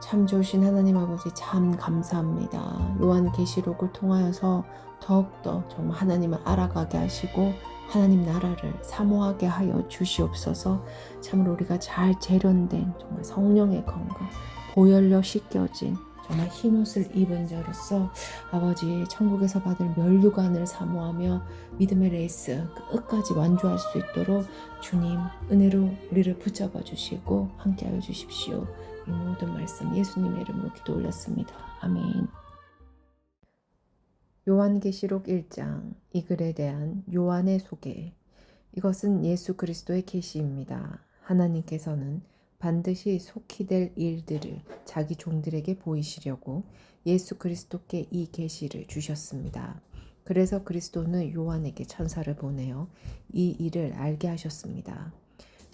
참 좋으신 하나님 아버지 참 감사합니다. 요한계시록을 통하여서 더욱더 정말 하나님을 알아가게 하시고 하나님 나라를 사모하게 하여 주시옵소서. 참으로 우리가 잘 재련된 정말 성령의 건강, 보혈로 씻겨진 정말 흰옷을 입은 자로서 아버지 천국에서 받을 면류관을 사모하며 믿음의 레이스 끝까지 완주할 수 있도록 주님 은혜로 우리를 붙잡아 주시고 함께하여 주십시오. 이 모든 말씀 예수님의 이름으로 기도 올렸습니다. 아멘. 요한계시록 1장 이 글에 대한 요한의 소개. 이것은 예수 그리스도의 계시입니다. 하나님께서는 반드시 속히 될 일들을 자기 종들에게 보이시려고 예수 그리스도께 이 계시를 주셨습니다. 그래서 그리스도는 요한에게 천사를 보내어 이 일을 알게 하셨습니다.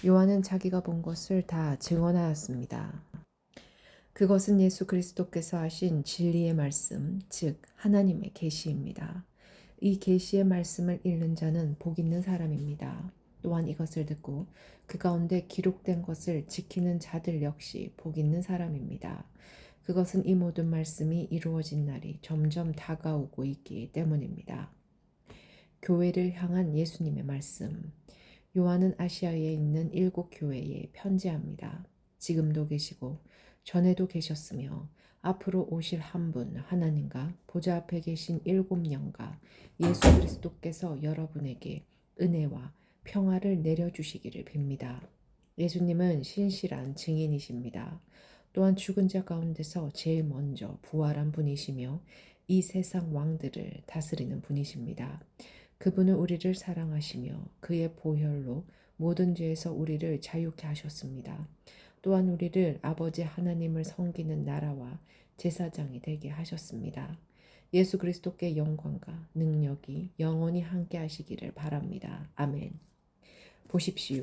요한은 자기가 본 것을 다 증언하였습니다. 그것은 예수 그리스도께서 하신 진리의 말씀, 즉 하나님의 계시입니다. 이 계시의 말씀을 읽는 자는 복 있는 사람입니다. 또한 이것을 듣고 그 가운데 기록된 것을 지키는 자들 역시 복 있는 사람입니다. 그것은 이 모든 말씀이 이루어진 날이 점점 다가오고 있기 때문입니다. 교회를 향한 예수님의 말씀. 요한은 아시아에 있는 7 교회에 편지합니다. 지금도 계시고 전에도 계셨으며 앞으로 오실 한 분 하나님과 보좌 앞에 계신 7영과 예수 그리스도께서 여러분에게 은혜와 평화를 내려주시기를 빕니다. 예수님은 신실한 증인이십니다. 또한 죽은 자 가운데서 제일 먼저 부활한 분이시며 이 세상 왕들을 다스리는 분이십니다. 그분은 우리를 사랑하시며 그의 보혈로 모든 죄에서 우리를 자유케 하셨습니다. 또한 우리를 아버지 하나님을 섬기는 나라와 제사장이 되게 하셨습니다. 예수 그리스도께 영광과 능력이 영원히 함께 하시기를 바랍니다. 아멘. 보십시오.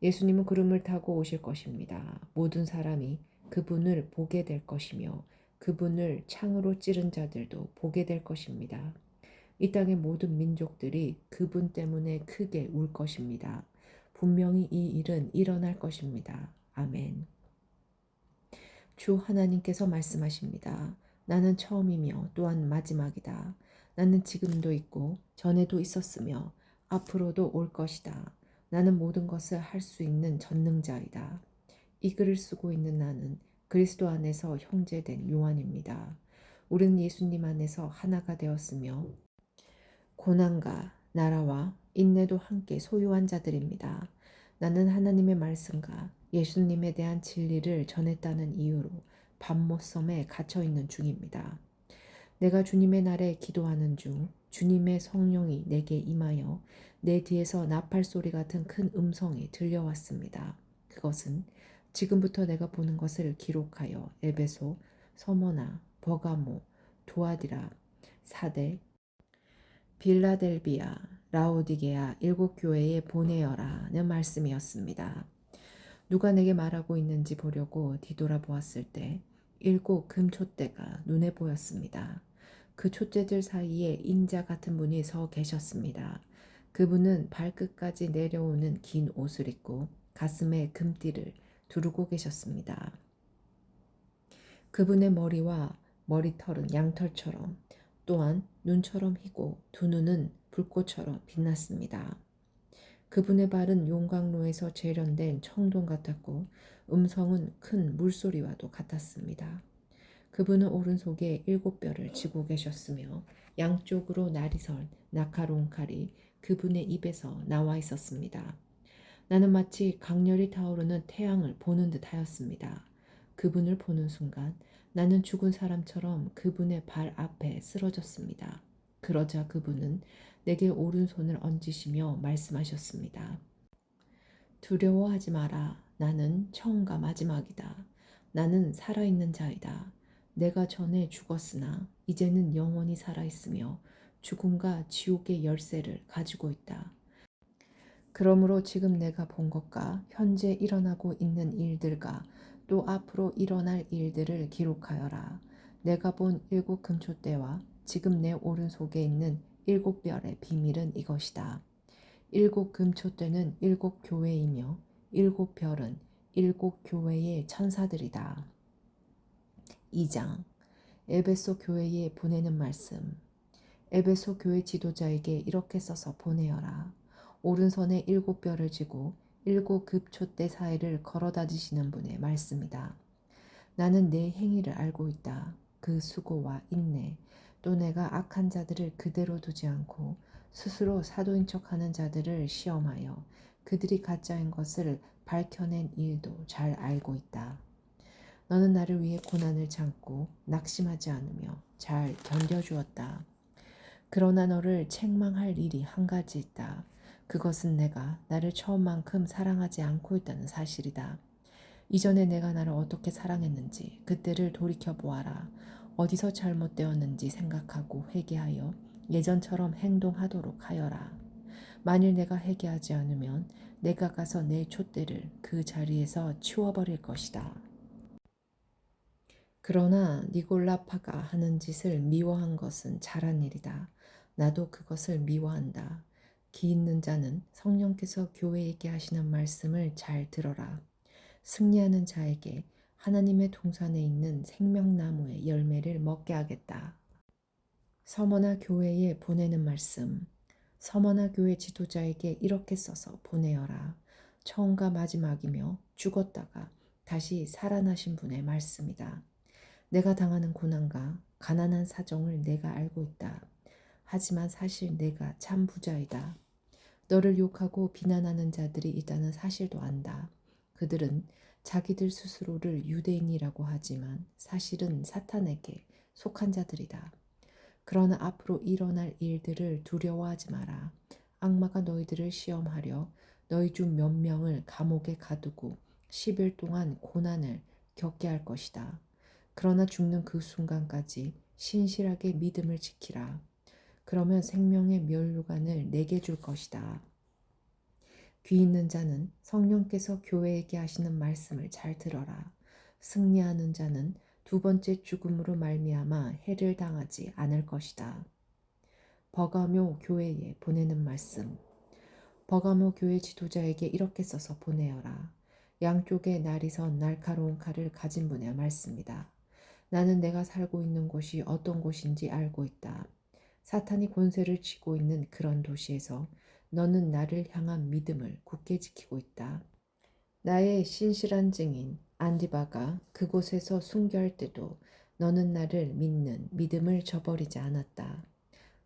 예수님은 구름을 타고 오실 것입니다. 모든 사람이 그분을 보게 될 것이며 그분을 창으로 찌른 자들도 보게 될 것입니다. 이 땅의 모든 민족들이 그분 때문에 크게 울 것입니다. 분명히 이 일은 일어날 것입니다. 아멘. 주 하나님께서 말씀하십니다. 나는 처음이며 또한 마지막이다. 나는 지금도 있고 전에도 있었으며 앞으로도 올 것이다. 나는 모든 것을 할 수 있는 전능자이다. 이 글을 쓰고 있는 나는 그리스도 안에서 형제된 요한입니다. 우리는 예수님 안에서 하나가 되었으며 고난과 나라와 인내도 함께 소유한 자들입니다. 나는 하나님의 말씀과 예수님에 대한 진리를 전했다는 이유로 밤못섬에 갇혀 있는 중입니다. 내가 주님의 날에 기도하는 중 주님의 성령이 내게 임하여 내 뒤에서 나팔 소리 같은 큰 음성이 들려왔습니다. 그것은 지금부터 내가 보는 것을 기록하여 에베소, 서머나, 버가모, 두아디라, 사대, 빌라델비아, 라오디게아 7 교회에 보내어라는 말씀이었습니다. 누가 내게 말하고 있는지 보려고 뒤돌아보았을 때 7 금촛대가 눈에 보였습니다. 그 촛대들 사이에 인자 같은 분이 서 계셨습니다. 그분은 발끝까지 내려오는 긴 옷을 입고 가슴에 금띠를 두르고 계셨습니다. 그분의 머리와 머리털은 양털처럼 또한 눈처럼 희고 두 눈은 불꽃처럼 빛났습니다. 그분의 발은 용광로에서 재련된 청동 같았고 음성은 큰 물소리와도 같았습니다. 그분은 오른손에 7 뼈를 쥐고 계셨으며 양쪽으로 날이 선 날카로운 칼이 그분의 입에서 나와 있었습니다. 나는 마치 강렬히 타오르는 태양을 보는 듯 하였습니다. 그분을 보는 순간 나는 죽은 사람처럼 그분의 발 앞에 쓰러졌습니다. 그러자 그분은 내게 오른손을 얹으시며 말씀하셨습니다. 두려워하지 마라. 나는 처음과 마지막이다. 나는 살아있는 자이다. 내가 전에 죽었으나 이제는 영원히 살아있으며 죽음과 지옥의 열쇠를 가지고 있다. 그러므로 지금 내가 본 것과 현재 일어나고 있는 일들과 또 앞으로 일어날 일들을 기록하여라. 내가 본 7 금촛대와 지금 내 오른속에 있는 7 별의 비밀은 이것이다. 7 금촛대는 7 교회이며 7 별은 7 교회의 천사들이다. 2장 에베소 교회에 보내는 말씀. 에베소 교회 지도자에게 이렇게 써서 보내어라. 오른손에 7뼈를 쥐고 7급촛대 사이를 걸어 다지시는 분의 말씀이다. 나는 내 행위를 알고 있다. 그 수고와 인내, 또 내가 악한 자들을 그대로 두지 않고 스스로 사도인 척하는 자들을 시험하여 그들이 가짜인 것을 밝혀낸 일도 잘 알고 있다. 너는 나를 위해 고난을 참고 낙심하지 않으며 잘 견뎌주었다. 그러나 너를 책망할 일이 한 가지 있다. 그것은 내가 나를 처음만큼 사랑하지 않고 있다는 사실이다. 이전에 내가 나를 어떻게 사랑했는지 그때를 돌이켜보아라. 어디서 잘못되었는지 생각하고 회개하여 예전처럼 행동하도록 하여라. 만일 내가 회개하지 않으면 내가 가서 내 촛대를 그 자리에서 치워버릴 것이다. 그러나 니골라파가 하는 짓을 미워한 것은 잘한 일이다. 나도 그것을 미워한다. 기 있는 자는 성령께서 교회에게 하시는 말씀을 잘 들어라. 승리하는 자에게 하나님의 동산에 있는 생명나무의 열매를 먹게 하겠다. 서머나 교회에 보내는 말씀. 서머나 교회 지도자에게 이렇게 써서 보내어라. 처음과 마지막이며 죽었다가 다시 살아나신 분의 말씀이다. 내가 당하는 고난과 가난한 사정을 내가 알고 있다. 하지만 사실 내가 참 부자이다. 너를 욕하고 비난하는 자들이 있다는 사실도 안다. 그들은 자기들 스스로를 유대인이라고 하지만 사실은 사탄에게 속한 자들이다. 그러나 앞으로 일어날 일들을 두려워하지 마라. 악마가 너희들을 시험하려 너희 중 몇 명을 감옥에 가두고 10일 동안 고난을 겪게 할 것이다. 그러나 죽는 그 순간까지 신실하게 믿음을 지키라. 그러면 생명의 면류관을 내게 줄 것이다. 귀 있는 자는 성령께서 교회에게 하시는 말씀을 잘 들어라. 승리하는 자는 두 번째 죽음으로 말미암아 해를 당하지 않을 것이다. 버가모 교회에 보내는 말씀. 버가모 교회 지도자에게 이렇게 써서 보내어라. 양쪽에 날이 선 날카로운 칼을 가진 분의 말씀이다. 나는 내가 살고 있는 곳이 어떤 곳인지 알고 있다. 사탄이 권세를 쥐고 있는 그런 도시에서 너는 나를 향한 믿음을 굳게 지키고 있다. 나의 신실한 증인 안디바가 그곳에서 순교할 때도 너는 나를 믿는 믿음을 저버리지 않았다.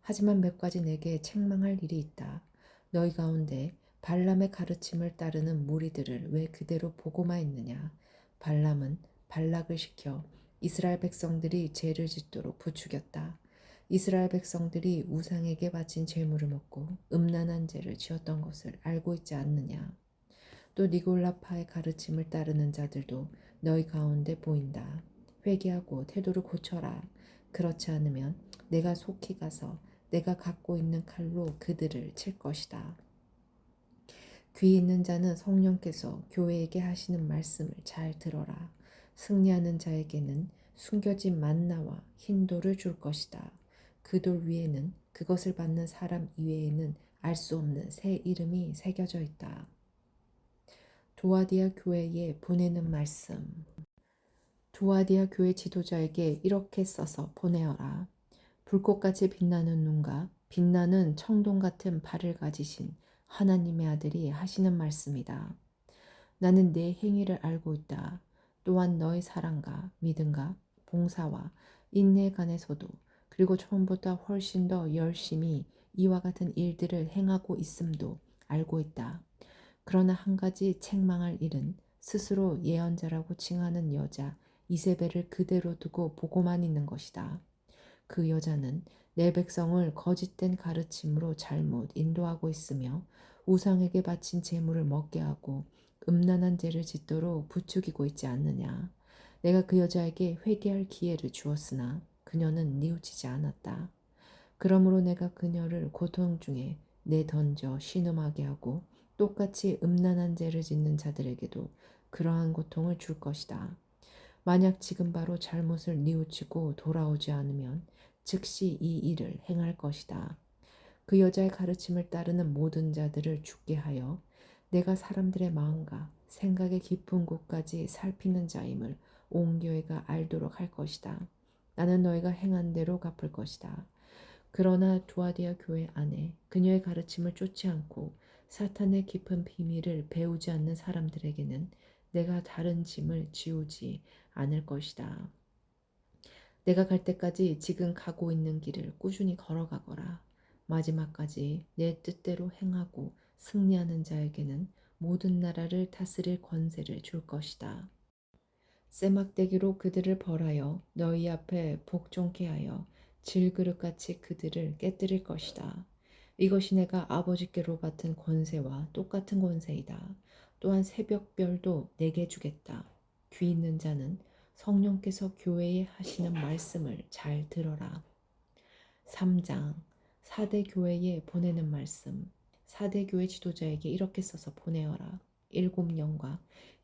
하지만 몇 가지 내게 책망할 일이 있다. 너희 가운데 발람의 가르침을 따르는 무리들을 왜 그대로 보고만 있느냐. 발람은 발락을 시켜 이스라엘 백성들이 죄를 짓도록 부추겼다. 이스라엘 백성들이 우상에게 바친 제물을 먹고 음란한 죄를 지었던 것을 알고 있지 않느냐. 또 니골라파의 가르침을 따르는 자들도 너희 가운데 보인다. 회개하고 태도를 고쳐라. 그렇지 않으면 내가 속히 가서 내가 갖고 있는 칼로 그들을 칠 것이다. 귀 있는 자는 성령께서 교회에게 하시는 말씀을 잘 들어라. 승리하는 자에게는 숨겨진 만나와 흰 돌을 줄 것이다. 그 돌 위에는 그것을 받는 사람 이외에는 알 수 없는 새 이름이 새겨져 있다. 도아디아 교회에 보내는 말씀. 도아디아 교회 지도자에게 이렇게 써서 보내어라. 불꽃같이 빛나는 눈과 빛나는 청동 같은 발을 가지신 하나님의 아들이 하시는 말씀이다. 나는 내 행위를 알고 있다. 또한 너의 사랑과 믿음과 봉사와 인내에 관해서도 그리고 처음보다 훨씬 더 열심히 이와 같은 일들을 행하고 있음도 알고 있다. 그러나 한 가지 책망할 일은 스스로 예언자라고 칭하는 여자 이세벨을 그대로 두고 보고만 있는 것이다. 그 여자는 내 백성을 거짓된 가르침으로 잘못 인도하고 있으며 우상에게 바친 제물을 먹게 하고 음란한 죄를 짓도록 부추기고 있지 않느냐. 내가 그 여자에게 회개할 기회를 주었으나 그녀는 뉘우치지 않았다. 그러므로 내가 그녀를 고통 중에 내던져 신음하게 하고 똑같이 음란한 죄를 짓는 자들에게도 그러한 고통을 줄 것이다. 만약 지금 바로 잘못을 뉘우치고 돌아오지 않으면 즉시 이 일을 행할 것이다. 그 여자의 가르침을 따르는 모든 자들을 죽게 하여 내가 사람들의 마음과 생각의 깊은 곳까지 살피는 자임을 온 교회가 알도록 할 것이다. 나는 너희가 행한 대로 갚을 것이다. 그러나 두아디아 교회 안에 그녀의 가르침을 쫓지 않고 사탄의 깊은 비밀을 배우지 않는 사람들에게는 내가 다른 짐을 지우지 않을 것이다. 내가 갈 때까지 지금 가고 있는 길을 꾸준히 걸어가거라. 마지막까지 내 뜻대로 행하고 승리하는 자에게는 모든 나라를 다스릴 권세를 줄 것이다. 쇠막대기로 그들을 벌하여 너희 앞에 복종케 하여 질그릇같이 그들을 깨뜨릴 것이다. 이것이 내가 아버지께로 받은 권세와 똑같은 권세이다. 또한 새벽별도 내게 주겠다. 귀 있는 자는 성령께서 교회에 하시는 말씀을 잘 들어라. 3장 4대 교회에 보내는 말씀. 4대 교회 지도자에게 이렇게 써서 보내어라. 7영과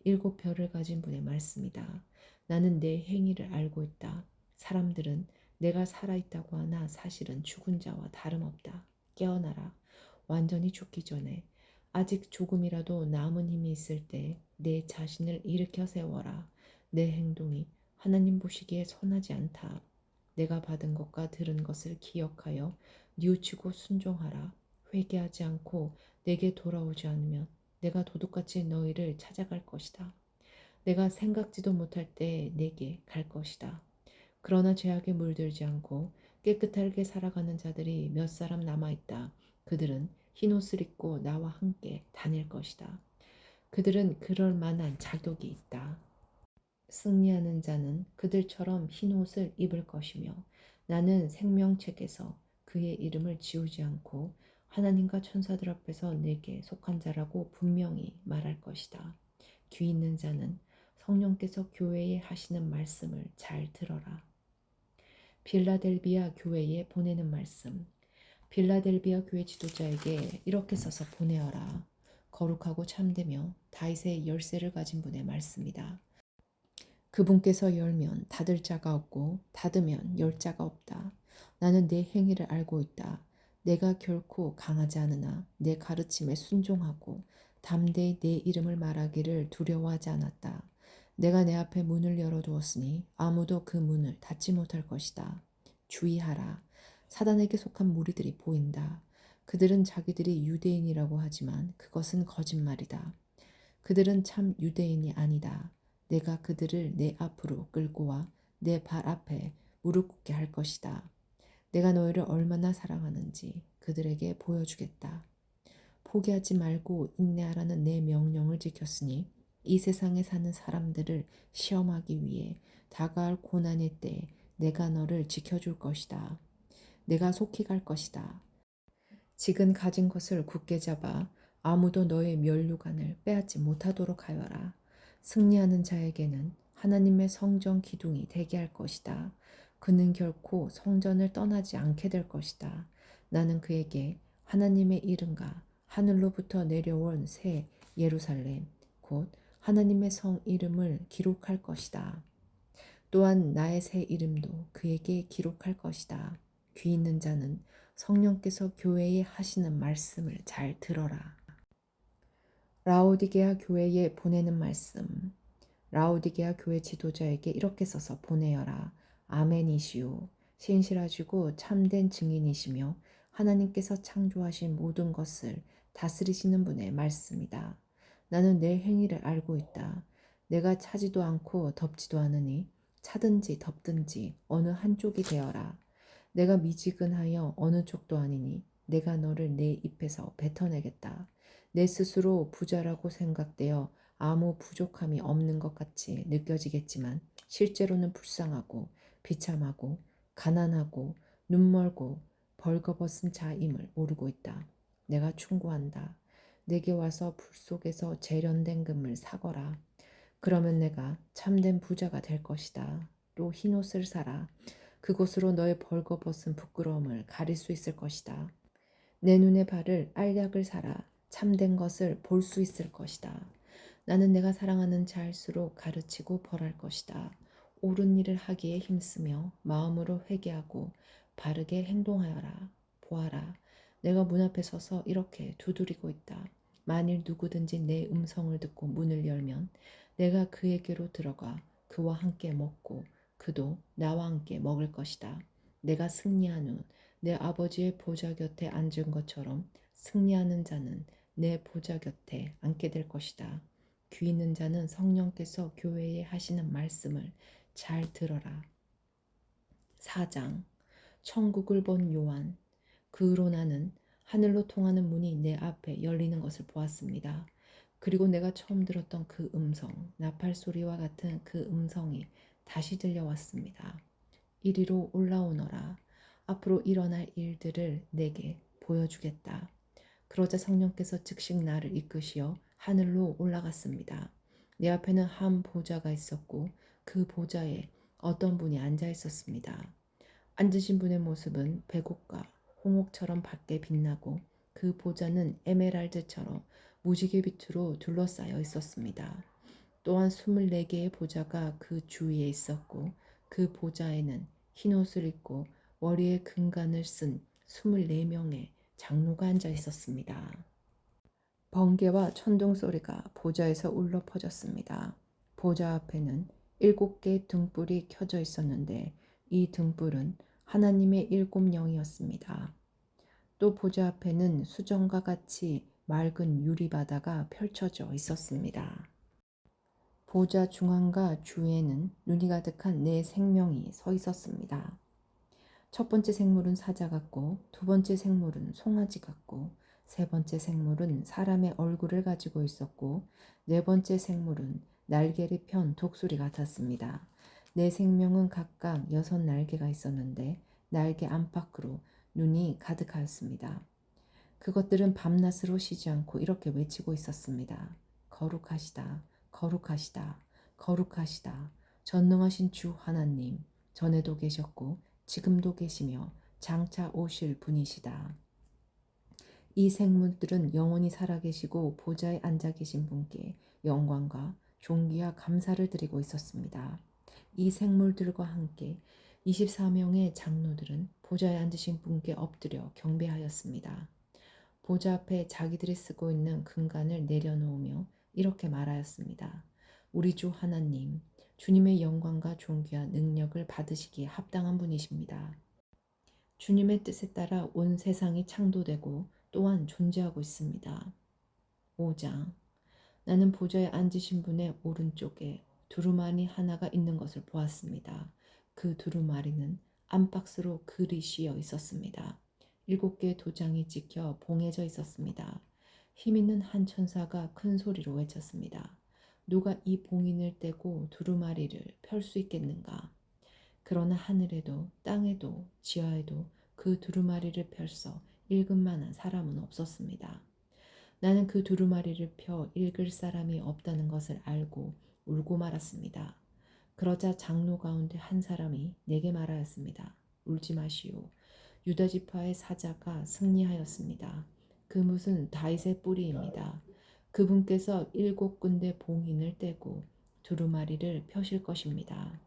7별을 가진 분의 말씀이다. 나는 내 행위를 알고 있다. 사람들은 내가 살아있다고 하나 사실은 죽은 자와 다름없다. 깨어나라. 완전히 죽기 전에 아직 조금이라도 남은 힘이 있을 때 내 자신을 일으켜 세워라. 내 행동이 하나님 보시기에 선하지 않다. 내가 받은 것과 들은 것을 기억하여 뉘우치고 순종하라. 회개하지 않고 내게 돌아오지 않으면 내가 도둑같이 너희를 찾아갈 것이다. 내가 생각지도 못할 때에 내게 갈 것이다. 그러나 죄악에 물들지 않고 깨끗하게 살아가는 자들이 몇 사람 남아있다. 그들은 흰옷을 입고 나와 함께 다닐 것이다. 그들은 그럴 만한 자격이 있다. 승리하는 자는 그들처럼 흰옷을 입을 것이며 나는 생명책에서 그의 이름을 지우지 않고 하나님과 천사들 앞에서 내게 속한 자라고 분명히 말할 것이다. 귀 있는 자는 성령께서 교회에 하시는 말씀을 잘 들어라. 빌라델비아 교회에 보내는 말씀. 빌라델비아 교회 지도자에게 이렇게 써서 보내어라. 거룩하고 참되며 다윗의 열쇠를 가진 분의 말씀이다. 그분께서 열면 닫을 자가 없고 닫으면 열 자가 없다. 나는 내 행위를 알고 있다. 내가 결코 강하지 않으나 내 가르침에 순종하고 담대히 내 이름을 말하기를 두려워하지 않았다. 내가 내 앞에 문을 열어두었으니 아무도 그 문을 닫지 못할 것이다. 주의하라. 사단에게 속한 무리들이 보인다. 그들은 자기들이 유대인이라고 하지만 그것은 거짓말이다. 그들은 참 유대인이 아니다. 내가 그들을 내 앞으로 끌고 와 내 발 앞에 무릎 꿇게 할 것이다. 내가 너희를 얼마나 사랑하는지 그들에게 보여주겠다. 포기하지 말고 인내하라는 내 명령을 지켰으니 이 세상에 사는 사람들을 시험하기 위해 다가올 고난의 때에 내가 너를 지켜줄 것이다. 내가 속히 갈 것이다. 지금 가진 것을 굳게 잡아 아무도 너의 면류관을 빼앗지 못하도록 하여라. 승리하는 자에게는 하나님의 성전 기둥이 되게 할 것이다. 그는 결코 성전을 떠나지 않게 될 것이다. 나는 그에게 하나님의 이름과 하늘로부터 내려온 새 예루살렘, 곧 하나님의 성 이름을 기록할 것이다. 또한 나의 새 이름도 그에게 기록할 것이다. 귀 있는 자는 성령께서 교회에 하시는 말씀을 잘 들어라. 라오디게아 교회에 보내는 말씀. 라오디게아 교회 지도자에게 이렇게 써서 보내어라. 아멘이시오. 신실하시고 참된 증인이시며 하나님께서 창조하신 모든 것을 다스리시는 분의 말씀이다. 나는 내 행위를 알고 있다. 내가 차지도 않고 덮지도 않으니 차든지 덮든지 어느 한쪽이 되어라. 내가 미지근하여 어느 쪽도 아니니 내가 너를 내 입에서 뱉어내겠다. 내 스스로 부자라고 생각되어 아무 부족함이 없는 것 같이 느껴지겠지만 실제로는 불쌍하고 비참하고 가난하고 눈멀고 벌거벗은 자임을 모르고 있다. 내가 충고한다. 내게 와서 불 속에서 재련된 금을 사거라. 그러면 내가 참된 부자가 될 것이다. 또 흰옷을 사라. 그곳으로 너의 벌거벗은 부끄러움을 가릴 수 있을 것이다. 내 눈에 바를 알약을 사라. 참된 것을 볼 수 있을 것이다. 나는 내가 사랑하는 자일수록 가르치고 벌할 것이다. 옳은 일을 하기에 힘쓰며 마음으로 회개하고 바르게 행동하여라. 보아라. 내가 문 앞에 서서 이렇게 두드리고 있다. 만일 누구든지 내 음성을 듣고 문을 열면 내가 그에게로 들어가 그와 함께 먹고 그도 나와 함께 먹을 것이다. 내가 승리한 후 내 아버지의 보좌 곁에 앉은 것처럼 승리하는 자는 내 보좌 곁에 앉게 될 것이다. 귀 있는 자는 성령께서 교회에 하시는 말씀을 잘 들어라. 4장 천국을 본 요한. 그 후로 나는 하늘로 통하는 문이 내 앞에 열리는 것을 보았습니다. 그리고 내가 처음 들었던 그 음성, 나팔 소리와 같은 그 음성이 다시 들려왔습니다. 이리로 올라오너라. 앞으로 일어날 일들을 내게 보여주겠다. 그러자 성령께서 즉시 나를 이끄시어 하늘로 올라갔습니다. 내 앞에는 한 보좌가 있었고 그 보좌에 어떤 분이 앉아 있었습니다. 앉으신 분의 모습은 백옥과 홍옥처럼 밝게 빛나고 그 보좌는 에메랄드처럼 무지개 빛으로 둘러싸여 있었습니다. 또한 24개의 보좌가 그 주위에 있었고 그 보좌에는 흰옷을 입고 머리에 금관을 쓴 24명의 장로가 앉아 있었습니다. 번개와 천둥 소리가 보좌에서 울려 퍼졌습니다. 보좌 앞에는 7개의 등불이 켜져 있었는데 이 등불은 하나님의 7영이었습니다. 또 보좌 앞에는 수정과 같이 맑은 유리바다가 펼쳐져 있었습니다. 보좌 중앙과 주위에는 눈이 가득한 4생명이 서 있었습니다. 첫 번째 생물은 사자 같고, 두 번째 생물은 송아지 같고, 세 번째 생물은 사람의 얼굴을 가지고 있었고, 네 번째 생물은 날개를 편 독수리 같았습니다. 4생명은 각각 6날개가 있었는데 날개 안팎으로 눈이 가득하였습니다. 그것들은 밤낮으로 쉬지 않고 이렇게 외치고 있었습니다. 거룩하시다, 거룩하시다, 거룩하시다. 전능하신 주 하나님, 전에도 계셨고 지금도 계시며 장차 오실 분이시다. 이 생물들은 영원히 살아계시고 보좌에 앉아 계신 분께 영광과 존귀와 감사를 드리고 있었습니다. 이 생물들과 함께 24명의 장로들은 보좌에 앉으신 분께 엎드려 경배하였습니다. 보좌 앞에 자기들이 쓰고 있는 금관을 내려놓으며 이렇게 말하였습니다. 우리 주 하나님, 주님의 영광과 존귀와 능력을 받으시기에 합당한 분이십니다. 주님의 뜻에 따라 온 세상이 창조되고 또한 존재하고 있습니다. 5장. 나는 보좌에 앉으신 분의 오른쪽에 두루마리 하나가 있는 것을 보았습니다. 그 두루마리는 안박스로 글이 씌어 있었습니다. 7개의 도장이 찍혀 봉해져 있었습니다. 힘있는 한 천사가 큰 소리로 외쳤습니다. 누가 이 봉인을 떼고 두루마리를 펼 수 있겠는가? 그러나 하늘에도 땅에도 지하에도 그 두루마리를 펼서 읽을 만한 사람은 없었습니다. 나는 그 두루마리를 펴 읽을 사람이 없다는 것을 알고 울고 말았습니다. 그러자 장로 가운데 한 사람이 내게 말하였습니다. 울지 마시오. 유다 지파의 사자가 승리하였습니다. 그것은 다윗의 뿌리입니다. 그분께서 7군데 봉인을 떼고 두루마리를 펴실 것입니다.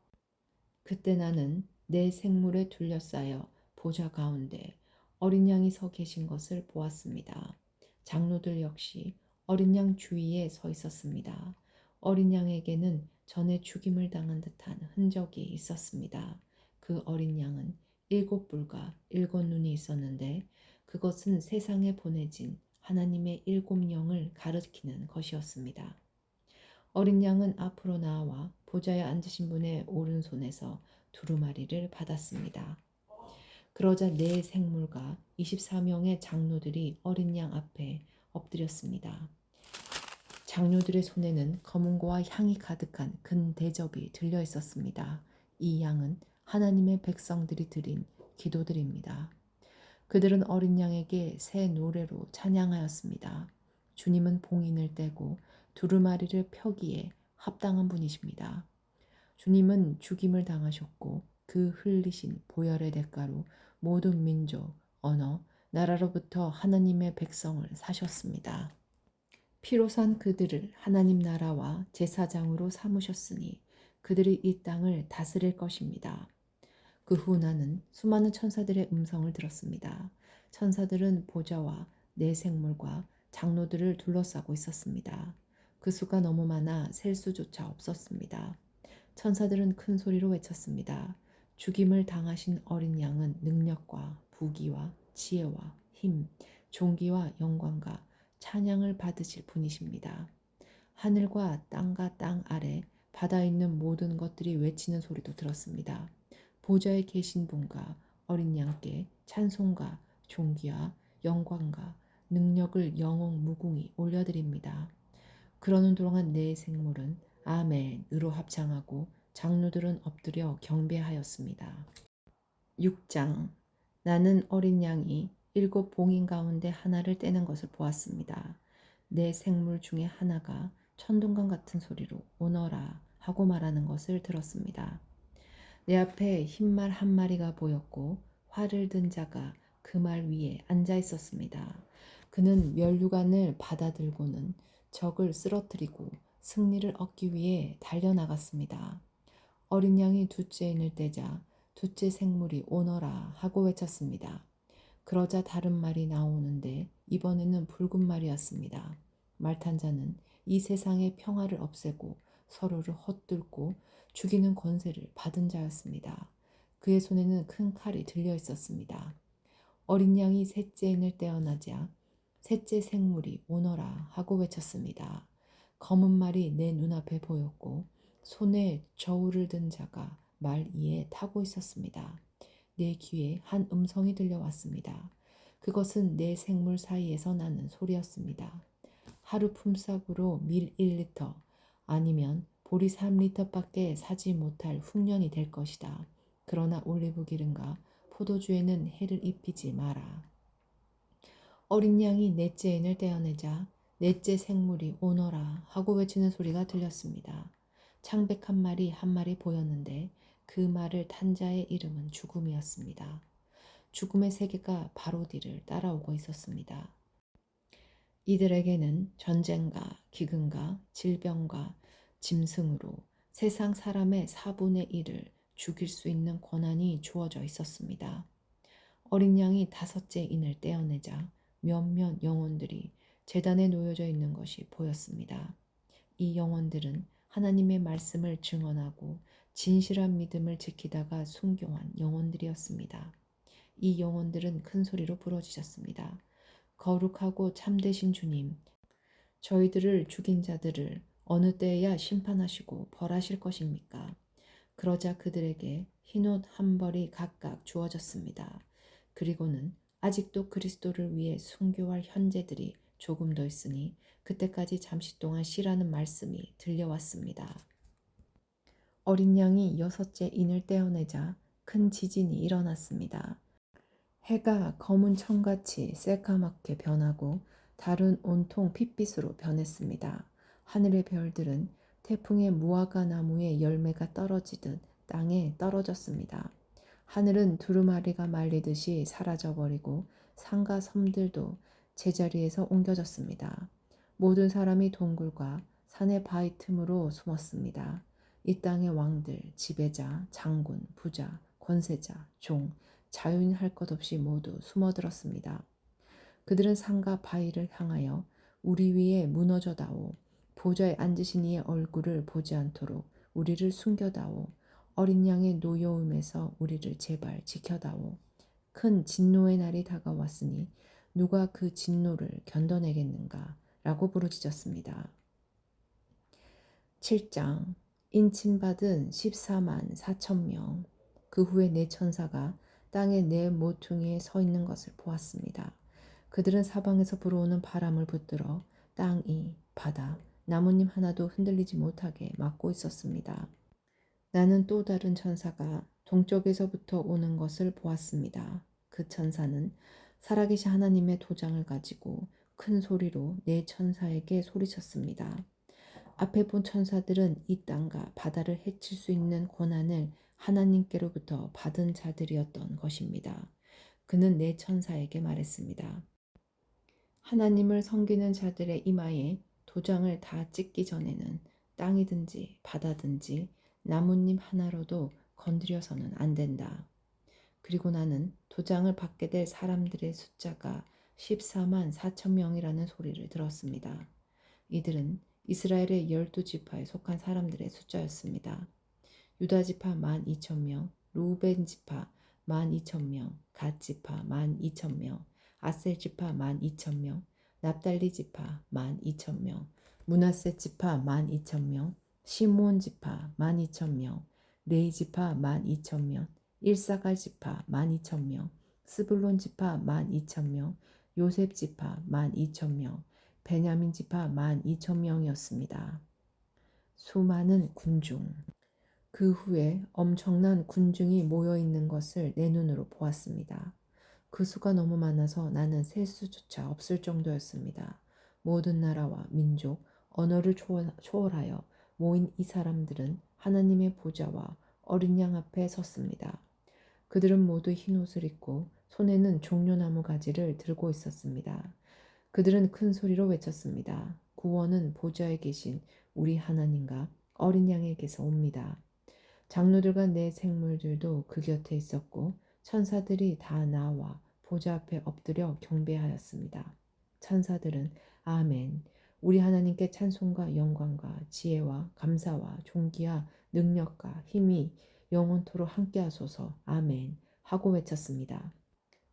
그때 나는 내 생물에 둘러싸여 보좌 가운데 어린 양이 서 계신 것을 보았습니다. 장로들 역시 어린 양 주위에 서 있었습니다. 어린 양에게는 전에 죽임을 당한 듯한 흔적이 있었습니다. 그 어린 양은 7뿔과 7눈이 있었는데 그것은 세상에 보내진 하나님의 7영을 가리키는 것이었습니다. 어린 양은 앞으로 나와 보좌에 앉으신 분의 오른손에서 두루마리를 받았습니다. 그러자 4생물과 24명의 장로들이 어린 양 앞에 엎드렸습니다. 장로들의 손에는 검은고와 향이 가득한 큰 대접이 들려 있었습니다. 이 양은 하나님의 백성들이 드린 기도들입니다. 그들은 어린 양에게 새 노래로 찬양하였습니다. 주님은 봉인을 떼고 두루마리를 펴기에 합당한 분이십니다. 주님은 죽임을 당하셨고 그 흘리신 보혈의 대가로 모든 민족, 언어, 나라로부터 하나님의 백성을 사셨습니다. 피로 산 그들을 하나님 나라와 제사장으로 삼으셨으니 그들이 이 땅을 다스릴 것입니다. 그 후 나는 수많은 천사들의 음성을 들었습니다. 천사들은 보좌와 4생물과 장로들을 둘러싸고 있었습니다. 그 수가 너무 많아 셀 수조차 없었습니다. 천사들은 큰 소리로 외쳤습니다. 죽임을 당하신 어린 양은 능력과 부귀와 지혜와 힘, 존귀와 영광과 찬양을 받으실 분이십니다. 하늘과 땅과 땅 아래 바다에 있는 모든 것들이 외치는 소리도 들었습니다. 보좌에 계신 분과 어린 양께 찬송과 존귀와 영광과 능력을 영원 무궁히 올려드립니다. 그러는 동안 네 생물은 아멘으로 합창하고 장로들은 엎드려 경배하였습니다. 6장. 나는 어린 양이 7 봉인 가운데 하나를 떼는 것을 보았습니다. 네 생물 중에 하나가 천둥과 같은 소리로 오너라 하고 말하는 것을 들었습니다. 내 앞에 흰 말 한 마리가 보였고 활을 든 자가 그 말 위에 앉아 있었습니다. 그는 면류관을 받아들고는 적을 쓰러뜨리고 승리를 얻기 위해 달려나갔습니다. 어린 양이 둘째 인을 떼자 둘째 생물이 오너라 하고 외쳤습니다. 그러자 다른 말이 나오는데 이번에는 붉은 말이었습니다. 말 탄 자는 이 세상의 평화를 없애고 서로를 헛뚫고 죽이는 권세를 받은 자였습니다. 그의 손에는 큰 칼이 들려 있었습니다. 어린 양이 셋째 인을 떼어나자 셋째 생물이 오너라 하고 외쳤습니다. 검은 말이 내 눈앞에 보였고 손에 저울을 든 자가 말 위에 타고 있었습니다. 내 귀에 한 음성이 들려왔습니다. 그것은 내 생물 사이에서 나는 소리였습니다. 하루 품삯으로 밀 1리터 아니면 보리 3리터밖에 사지 못할 흉년이 될 것이다. 그러나 올리브 기름과 포도주에는 해를 입히지 마라. 어린 양이 넷째 인을 떼어내자 넷째 생물이 오너라 하고 외치는 소리가 들렸습니다. 창백 한 마리 보였는데 그 말을 탄 자의 이름은 죽음이었습니다. 죽음의 세계가 바로 뒤를 따라오고 있었습니다. 이들에게는 전쟁과 기근과 질병과 짐승으로 세상 사람의 4분의 1을 죽일 수 있는 권한이 주어져 있었습니다. 어린 양이 다섯째 인을 떼어내자 몇몇 영혼들이 제단에 놓여져 있는 것이 보였습니다. 이 영혼들은 하나님의 말씀을 증언하고 진실한 믿음을 지키다가 순교한 영혼들이었습니다. 이 영혼들은 큰 소리로 부르짖었습니다. 거룩하고 참되신 주님, 저희들을 죽인 자들을 어느 때에야 심판하시고 벌하실 것입니까? 그러자 그들에게 흰옷 한 벌이 각각 주어졌습니다. 그리고는 아직도 그리스도를 위해 순교할 현재들이 조금 더 있으니 그때까지 잠시 동안 쉬라는 말씀이 들려왔습니다. 어린 양이 여섯째 인을 떼어내자 큰 지진이 일어났습니다. 해가 검은 청같이 새까맣게 변하고 달은 온통 핏빛으로 변했습니다. 하늘의 별들은 태풍의 무화과 나무의 열매가 떨어지듯 땅에 떨어졌습니다. 하늘은 두루마리가 말리듯이 사라져버리고 산과 섬들도 제자리에서 옮겨졌습니다. 모든 사람이 동굴과 산의 바위 틈으로 숨었습니다. 이 땅의 왕들, 지배자, 장군, 부자, 권세자, 종, 자유인 할 것 없이 모두 숨어들었습니다. 그들은 산과 바위를 향하여 우리 위에 무너져다오. 보좌에 앉으신 이의 얼굴을 보지 않도록 우리를 숨겨다오. 어린 양의 노여움에서 우리를 제발 지켜다오. 큰 진노의 날이 다가왔으니 누가 그 진노를 견뎌내겠는가? 라고 부르짖었습니다. 7장. 인침받은 14만 4천 명. 그 후에 네 천사가 땅의 네 모퉁이에 서 있는 것을 보았습니다. 그들은 사방에서 불어오는 바람을 붙들어 땅이, 바다, 나뭇잎 하나도 흔들리지 못하게 막고 있었습니다. 나는 또 다른 천사가 동쪽에서부터 오는 것을 보았습니다. 그 천사는 살아계신 하나님의 도장을 가지고 큰 소리로 네 천사에게 소리쳤습니다. 앞에 본 천사들은 이 땅과 바다를 해칠 수 있는 권한을 하나님께로부터 받은 자들이었던 것입니다. 그는 네 천사에게 말했습니다. 하나님을 섬기는 자들의 이마에 도장을 다 찍기 전에는 땅이든지 바다든지 나뭇잎 하나로도 건드려서는 안 된다. 그리고 나는 도장을 받게 될 사람들의 숫자가 14만 4천 명이라는 소리를 들었습니다. 이들은 이스라엘의 12지파에 속한 사람들의 숫자였습니다. 유다 지파 12,000명, 루벤 지파 12,000명, 갓 지파 12,000명, 아셀 지파 12,000명, 납달리 지파 12,000명, 므낫세 지파 12,000명, 시므온 지파 12,000명, 레위 지파 12,000명, 일사갈 지파 12,000명, 스불론 지파 12,000명, 요셉 지파 12,000명, 베냐민 지파 12,000명이었습니다. 수많은 군중. 그 후에 엄청난 군중이 모여 있는 것을 내 눈으로 보았습니다. 그 수가 너무 많아서 나는 셀 수조차 없을 정도였습니다. 모든 나라와 민족, 언어를 초월하여 모인 이 사람들은 하나님의 보좌와 어린 양 앞에 섰습니다. 그들은 모두 흰 옷을 입고 손에는 종려나무 가지를 들고 있었습니다. 그들은 큰 소리로 외쳤습니다. 구원은 보좌에 계신 우리 하나님과 어린 양에게서 옵니다. 장로들과 네 생물들도 그 곁에 있었고 천사들이 다 나와 보좌 앞에 엎드려 경배하였습니다. 천사들은 아멘, 우리 하나님께 찬송과 영광과 지혜와 감사와 존귀와 능력과 힘이 영원토록 함께하소서 아멘 하고 외쳤습니다.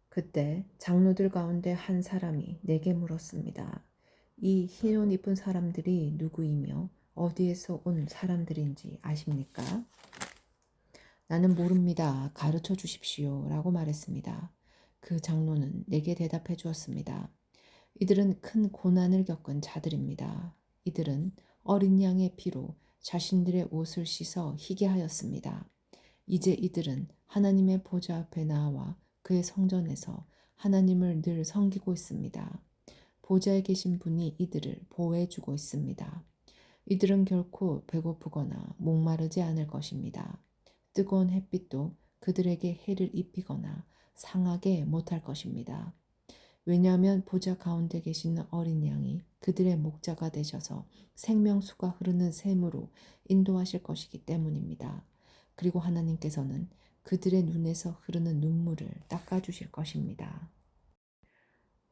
그때 장로들 가운데 한 사람이 내게 물었습니다. 이 흰 옷 입은 사람들이 누구이며 어디에서 온 사람들인지 아십니까? 나는 모릅니다. 가르쳐 주십시오. 라고 말했습니다. 그 장로는 내게 대답해 주었습니다. 이들은 큰 고난을 겪은 자들입니다. 이들은 어린 양의 피로 자신들의 옷을 씻어 희게 하였습니다. 이제 이들은 하나님의 보좌 앞에 나와 그의 성전에서 하나님을 늘 섬기고 있습니다. 보좌에 계신 분이 이들을 보호해 주고 있습니다. 이들은 결코 배고프거나 목마르지 않을 것입니다. 뜨거운 햇빛도 그들에게 해를 입히거나 상하게 못할 것입니다. 왜냐하면 보좌 가운데 계시는 어린 양이 그들의 목자가 되셔서 생명수가 흐르는 샘으로 인도하실 것이기 때문입니다. 그리고 하나님께서는 그들의 눈에서 흐르는 눈물을 닦아주실 것입니다.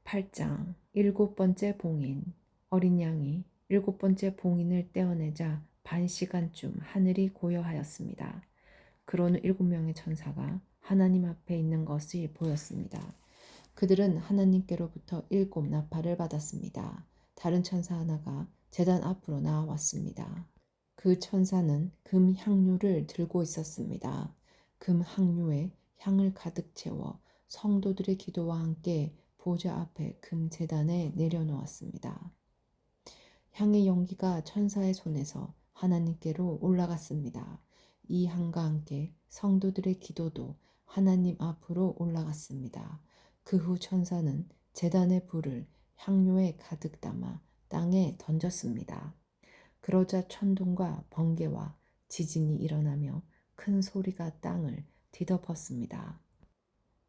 8장 일곱 번째 봉인. 어린 양이 일곱 번째 봉인을 떼어내자 반 시간쯤 하늘이 고요하였습니다. 그러는 7명의 천사가 하나님 앞에 있는 것이 보였습니다. 그들은 하나님께로부터 7 나팔을 받았습니다. 다른 천사 하나가 제단 앞으로 나왔습니다. 그 천사는 금 향료를 들고 있었습니다. 금 향료에 향을 가득 채워 성도들의 기도와 함께 보좌 앞에 금 제단에 내려놓았습니다. 향의 연기가 천사의 손에서 하나님께로 올라갔습니다. 이 향과 함께 성도들의 기도도 하나님 앞으로 올라갔습니다. 그 후 천사는 제단의 불을 향료에 가득 담아 땅에 던졌습니다. 그러자 천둥과 번개와 지진이 일어나며 큰 소리가 땅을 뒤덮었습니다.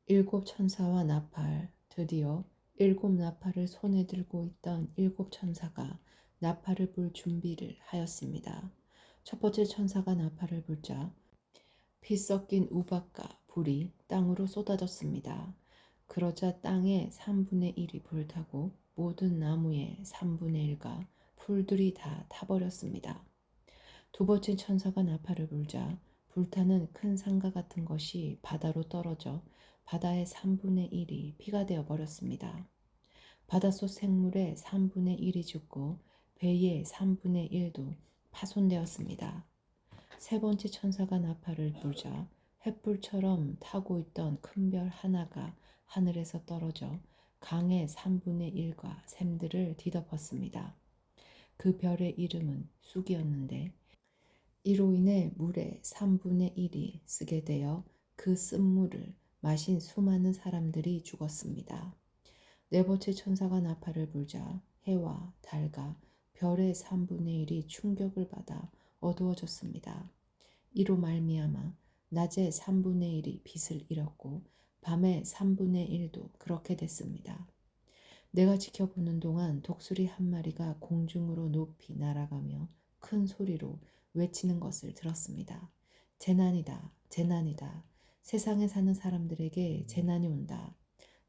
7 천사와 나팔, 드디어 7 나팔을 손에 들고 있던 7 천사가 나팔을 불 준비를 하였습니다. 첫 번째 천사가 나팔을 불자 피 섞인 우박과 불이 땅으로 쏟아졌습니다. 그러자 땅의 3분의 1이 불타고 모든 나무의 3분의 1과 풀들이 다 타버렸습니다. 두 번째 천사가 나팔을 불자 불타는 큰 산과 같은 것이 바다로 떨어져 바다의 3분의 1이 피가 되어 버렸습니다. 바닷속 생물의 3분의 1이 죽고 배의 3분의 1도 파손되었습니다. 세 번째 천사가 나팔을 불자 횃불처럼 타고 있던 큰 별 하나가 하늘에서 떨어져 강의 3분의 1과 샘들을 뒤덮었습니다. 그 별의 이름은 쑥이었는데 이로 인해 물의 3분의 1이 쓰게 되어 그 쓴물을 마신 수많은 사람들이 죽었습니다. 네 번째 천사가 나팔을 불자 해와 달과 별의 3분의 1이 충격을 받아 어두워졌습니다. 이로 말미암아 낮의 3분의 1이 빛을 잃었고 밤의 3분의 1도 그렇게 됐습니다. 내가 지켜보는 동안 독수리 한 마리가 공중으로 높이 날아가며 큰 소리로 외치는 것을 들었습니다. 재난이다, 재난이다. 세상에 사는 사람들에게 재난이 온다.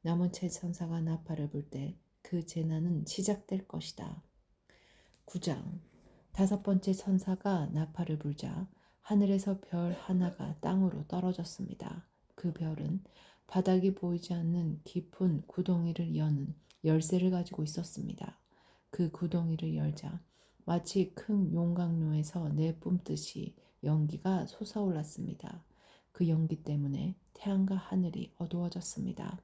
나머지 천사가 나팔을 불 때 그 재난은 시작될 것이다. 9장 다섯 번째 천사가 나팔을 불자 하늘에서 별 하나가 땅으로 떨어졌습니다. 그 별은 바닥이 보이지 않는 깊은 구덩이를 여는 열쇠를 가지고 있었습니다. 그 구덩이를 열자 마치 큰 용광로에서 내뿜듯이 연기가 솟아올랐습니다. 그 연기 때문에 태양과 하늘이 어두워졌습니다.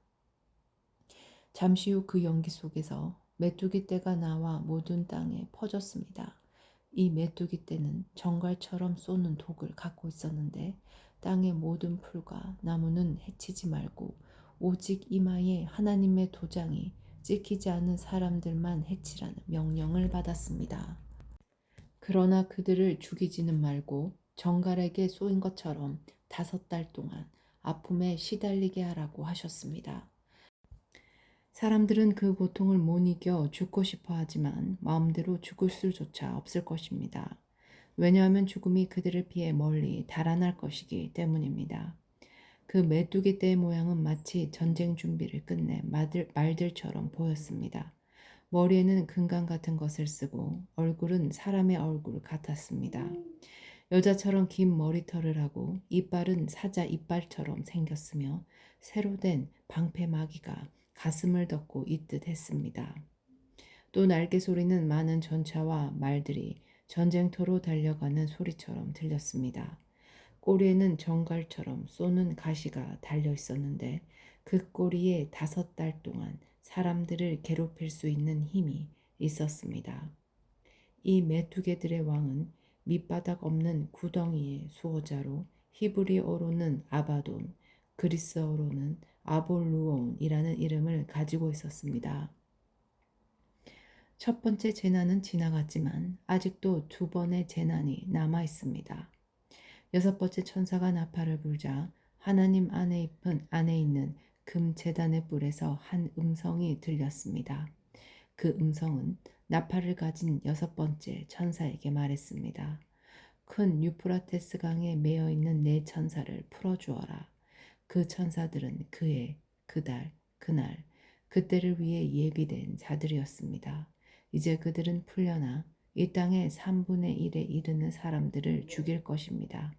잠시 후 그 연기 속에서 메뚜기 떼가 나와 모든 땅에 퍼졌습니다. 이 메뚜기 떼는 정갈처럼 쏘는 독을 갖고 있었는데 땅의 모든 풀과 나무는 해치지 말고 오직 이마에 하나님의 도장이 찍히지 않은 사람들만 해치라는 명령을 받았습니다. 그러나 그들을 죽이지는 말고 정갈에게 쏘인 것처럼 5달 동안 아픔에 시달리게 하라고 하셨습니다. 사람들은 그 고통을 못 이겨 죽고 싶어 하지만 마음대로 죽을 수조차 없을 것입니다. 왜냐하면 죽음이 그들을 피해 멀리 달아날 것이기 때문입니다. 그 메뚜기 떼의 모양은 마치 전쟁 준비를 끝낸 말들처럼 보였습니다. 머리에는 금강 같은 것을 쓰고 얼굴은 사람의 얼굴 같았습니다. 여자처럼 긴 머리털을 하고 이빨은 사자 이빨처럼 생겼으며 새로 된 방패마귀가 가슴을 덮고 있듯 했습니다. 또 날개 소리는 많은 전차와 말들이 전쟁터로 달려가는 소리처럼 들렸습니다. 꼬리에는 정갈처럼 쏘는 가시가 달려 있었는데 그 꼬리에 5달 동안 사람들을 괴롭힐 수 있는 힘이 있었습니다. 이 메뚜기들의 왕은 밑바닥 없는 구덩이의 수호자로 히브리어로는 아바돈, 그리스어로는 아볼루온이라는 이름을 가지고 있었습니다. 첫 번째 재난은 지나갔지만 아직도 2번의 재난이 남아 있습니다. 6번째 천사가 나팔을 불자 하나님 안에 있는 금 제단의 뿔에서 한 음성이 들렸습니다. 그 음성은 나팔을 가진 6번째 천사에게 말했습니다. 큰 유프라테스 강에 매여 있는 4천사를 풀어주어라. 그 천사들은 그해, 그달, 그날, 그때를 위해 예비된 자들이었습니다. 이제 그들은 풀려나 이 땅의 3분의 1에 이르는 사람들을 죽일 것입니다.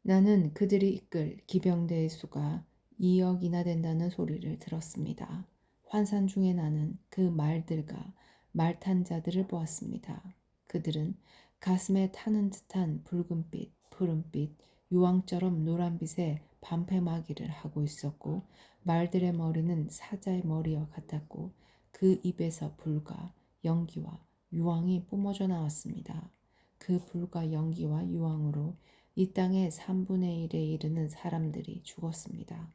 나는 그들이 이끌 기병대의 수가 2억이나 된다는 소리를 들었습니다. 환산 중에 나는 그 말들과 말탄 자들을 보았습니다. 그들은 가슴에 타는 듯한 붉은빛, 푸른빛, 유황처럼 노란빛의 반패마기를 하고 있었고 말들의 머리는 사자의 머리와 같았고 그 입에서 불과 연기와 유황이 뿜어져 나왔습니다. 그 불과 연기와 유황으로 이 땅의 3분의 1에 이르는 사람들이 죽었습니다.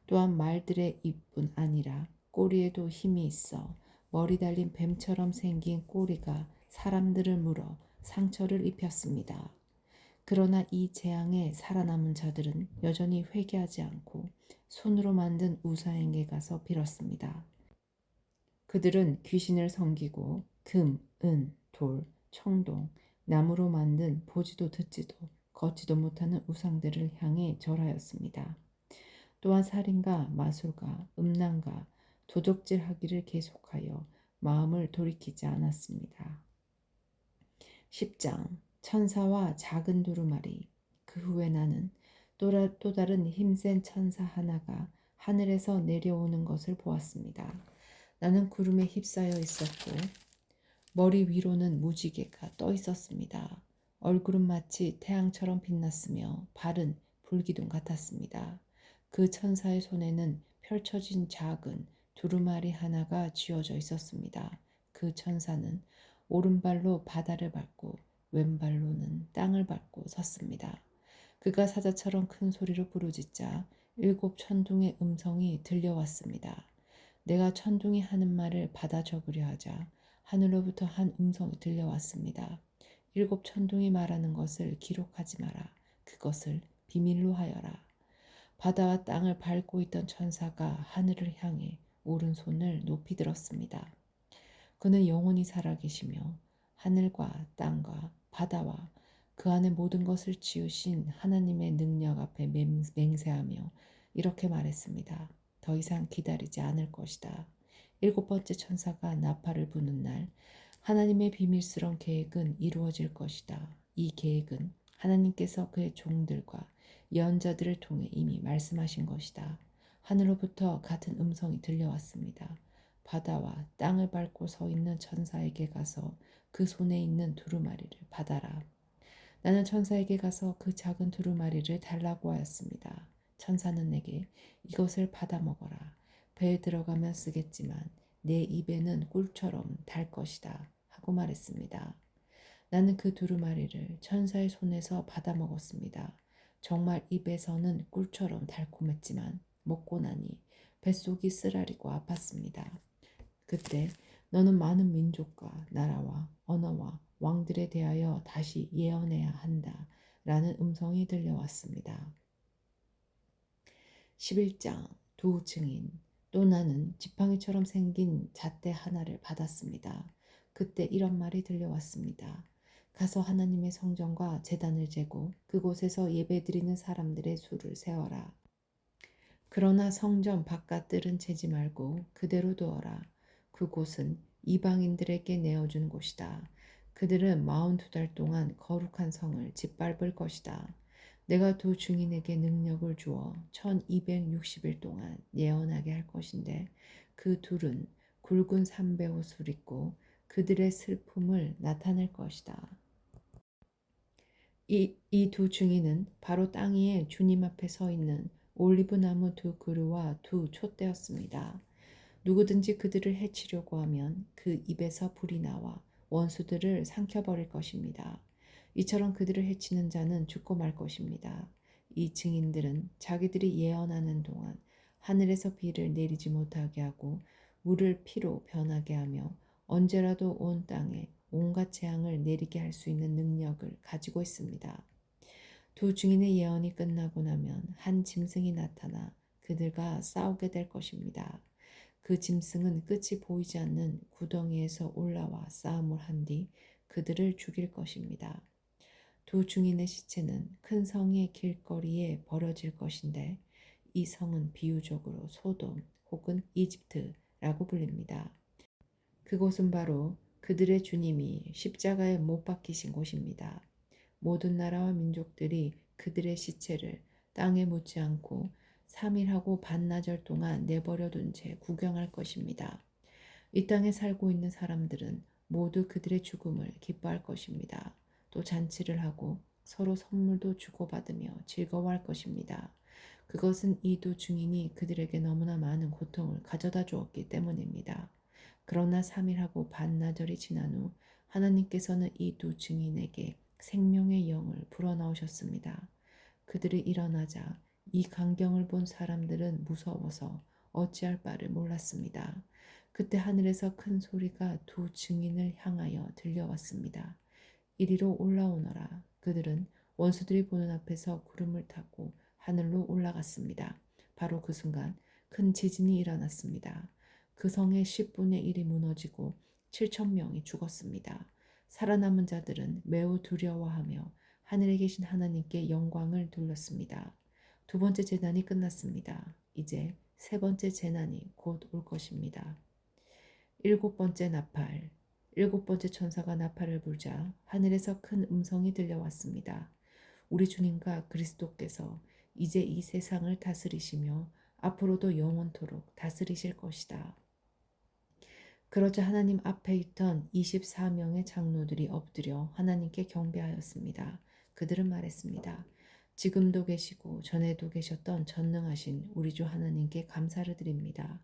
또한 말들의 입뿐 아니라 꼬리에도 힘이 있어 머리 달린 뱀처럼 생긴 꼬리가 사람들을 물어 상처를 입혔습니다. 그러나 이 재앙에 살아남은 자들은 여전히 회개하지 않고 손으로 만든 우상에게 가서 빌었습니다. 그들은 귀신을 섬기고 금, 은, 돌, 청동, 나무로 만든 보지도 듣지도 걷지도 못하는 우상들을 향해 절하였습니다. 또한 살인과 마술과 음란과 도적질하기를 계속하여 마음을 돌이키지 않았습니다. 10장 천사와 작은 두루마리. 그 후에 나는 또 다른 힘센 천사 하나가 하늘에서 내려오는 것을 보았습니다. 나는 구름에 휩싸여 있었고 머리 위로는 무지개가 떠 있었습니다. 얼굴은 마치 태양처럼 빛났으며 발은 불기둥 같았습니다. 그 천사의 손에는 펼쳐진 작은 두루마리 하나가 쥐어져 있었습니다. 그 천사는 오른발로 바다를 밟고 왼발로는 땅을 밟고 섰습니다. 그가 사자처럼 큰 소리로 부르짖자 7 천둥의 음성이 들려왔습니다. 내가 천둥이 하는 말을 받아 적으려 하자 하늘로부터 한 음성이 들려왔습니다. 7 천둥이 말하는 것을 기록하지 마라. 그것을 비밀로 하여라. 바다와 땅을 밟고 있던 천사가 하늘을 향해 오른손을 높이 들었습니다. 그는 영원히 살아계시며 하늘과 땅과 바다와 그 안에 모든 것을 지으신 하나님의 능력 앞에 맹세하며 이렇게 말했습니다. 더 이상 기다리지 않을 것이다. 7번째 천사가 나팔을 부는 날 하나님의 비밀스러운 계획은 이루어질 것이다. 이 계획은 하나님께서 그의 종들과 예언자들을 통해 이미 말씀하신 것이다. 하늘로부터 같은 음성이 들려왔습니다. 바다와 땅을 밟고 서 있는 천사에게 가서 그 손에 있는 두루마리를 받아라. 나는 천사에게 가서 그 작은 두루마리를 달라고 하였습니다. 천사는 내게 이것을 받아 먹어라. 배에 들어가면 쓰겠지만 내 입에는 꿀처럼 달 것이다. 하고 말했습니다. 나는 그 두루마리를 천사의 손에서 받아 먹었습니다. 정말 입에서는 꿀처럼 달콤했지만 먹고 나니 뱃속이 쓰라리고 아팠습니다. 그때 너는 많은 민족과 나라와 언어와 왕들에 대하여 다시 예언해야 한다. 라는 음성이 들려왔습니다. 11장 두 증인. 또 나는 지팡이처럼 생긴 잣대 하나를 받았습니다. 그때 이런 말이 들려왔습니다. 가서 하나님의 성전과 제단을 재고 그곳에서 예배드리는 사람들의 수를 세어라. 그러나 성전 바깥들은 재지 말고 그대로 두어라. 그곳은 이방인들에게 내어준 곳이다. 그들은 42달 동안 거룩한 성을 짓밟을 것이다. 내가 두 증인에게 능력을 주어 1260일 동안 예언하게 할 것인데 그 둘은 굵은 삼배 옷을 입고 그들의 슬픔을 나타낼 것이다. 이 두 증인은 바로 땅 위에 주님 앞에 서 있는 올리브나무 두 그루와 두 촛대였습니다. 누구든지 그들을 해치려고 하면 그 입에서 불이 나와 원수들을 삼켜버릴 것입니다. 이처럼 그들을 해치는 자는 죽고 말 것입니다. 이 증인들은 자기들이 예언하는 동안 하늘에서 비를 내리지 못하게 하고 물을 피로 변하게 하며 언제라도 온 땅에 온갖 재앙을 내리게 할 수 있는 능력을 가지고 있습니다. 두 증인의 예언이 끝나고 나면 한 짐승이 나타나 그들과 싸우게 될 것입니다. 그 짐승은 끝이 보이지 않는 구덩이에서 올라와 싸움을 한 뒤 그들을 죽일 것입니다. 두 증인의 시체는 큰 성의 길거리에 버려질 것인데 이 성은 비유적으로 소돔 혹은 이집트라고 불립니다. 그곳은 바로 그들의 주님이 십자가에 못 박히신 곳입니다. 모든 나라와 민족들이 그들의 시체를 땅에 묻지 않고 3일하고 반나절 동안 내버려둔 채 구경할 것입니다. 이 땅에 살고 있는 사람들은 모두 그들의 죽음을 기뻐할 것입니다. 또 잔치를 하고 서로 선물도 주고받으며 즐거워할 것입니다. 그것은 이 두 증인이 그들에게 너무나 많은 고통을 가져다 주었기 때문입니다. 그러나 3일하고 반나절이 지난 후 하나님께서는 이 두 증인에게 생명의 영을 불어넣으셨습니다. 그들이 일어나자 이 광경을 본 사람들은 무서워서 어찌할 바를 몰랐습니다. 그때 하늘에서 큰 소리가 두 증인을 향하여 들려왔습니다. 이리로 올라오너라. 그들은 원수들이 보는 앞에서 구름을 타고 하늘로 올라갔습니다. 바로 그 순간 큰 지진이 일어났습니다. 그 성의 10분의 1이 무너지고 7천 명이 죽었습니다. 살아남은 자들은 매우 두려워하며 하늘에 계신 하나님께 영광을 돌렸습니다. 두 번째 재난이 끝났습니다. 이제 세 번째 재난이 곧 올 것입니다. 일곱 번째 나팔. 일곱 번째 천사가 나팔을 불자 하늘에서 큰 음성이 들려왔습니다. 우리 주님과 그리스도께서 이제 이 세상을 다스리시며 앞으로도 영원토록 다스리실 것이다. 그러자 하나님 앞에 있던 24명의 장로들이 엎드려 하나님께 경배하였습니다. 그들은 말했습니다. 지금도 계시고 전에도 계셨던 전능하신 우리 주 하나님께 감사를 드립니다.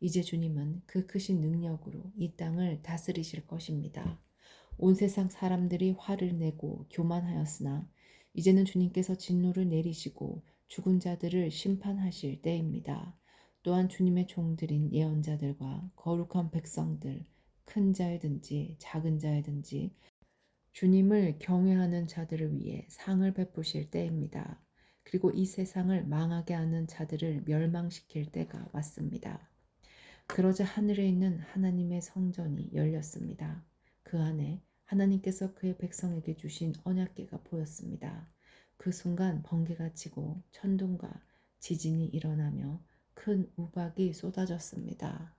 이제 주님은 그 크신 능력으로 이 땅을 다스리실 것입니다. 온 세상 사람들이 화를 내고 교만하였으나 이제는 주님께서 진노를 내리시고 죽은 자들을 심판하실 때입니다. 또한 주님의 종들인 예언자들과 거룩한 백성들, 큰 자이든지 작은 자이든지 주님을 경외하는 자들을 위해 상을 베푸실 때입니다. 그리고 이 세상을 망하게 하는 자들을 멸망시킬 때가 왔습니다. 그러자 하늘에 있는 하나님의 성전이 열렸습니다. 그 안에 하나님께서 그의 백성에게 주신 언약궤가 보였습니다. 그 순간 번개가 치고 천둥과 지진이 일어나며 큰 우박이 쏟아졌습니다.